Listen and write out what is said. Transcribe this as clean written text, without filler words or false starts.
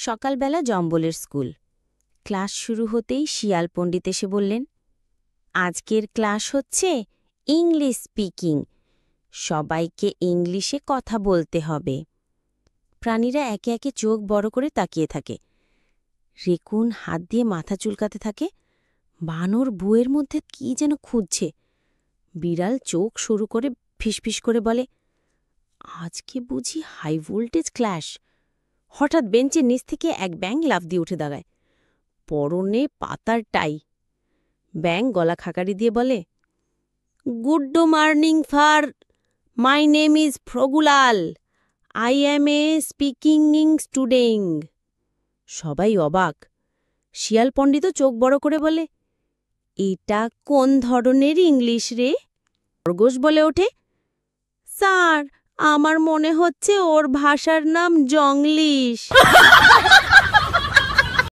সকালবেলা জম্বলের school. Class শুরু হতেই শিয়াল পণ্ডিত এসে বললেন, আজকের ক্লাস হচ্ছে ইংলিশ স্পিকিং। সবাইকে ইংলিশে কথা বলতে হবে। প্রাণীরা একে একে চোখ বড় করে তাকিয়ে থাকে। রেকুন হাত দিয়ে মাথা চুলকাতে থাকে। বানর বুয়ের মধ্যে কি যেন খুঁজছে। বিড়াল চোখ সরু করে ফিসফিস করে বলে, আজকে বুঝি হাই ভোল্টেজ ক্ল্যাশ। হঠাৎ বেঞ্চের নিচ থেকে এক ব্যাঙ লাফ দিয়ে উঠে দাঁড়ায়। পরনে পাতার টাই। ব্যাঙ গলা খাকারি দিয়ে বলে, good morning far, my name is ফ্রগুলাল, I am a speaking student. সবাই অবাক। শিয়াল পণ্ডিতও চোখ বড় করে বলে, এটা কোন ধরনের ইংলিশ রে? খরগোশ বলে ওঠে, স্যার, আমার মনে হচ্ছে ওর ভাষার নাম জংলিশ।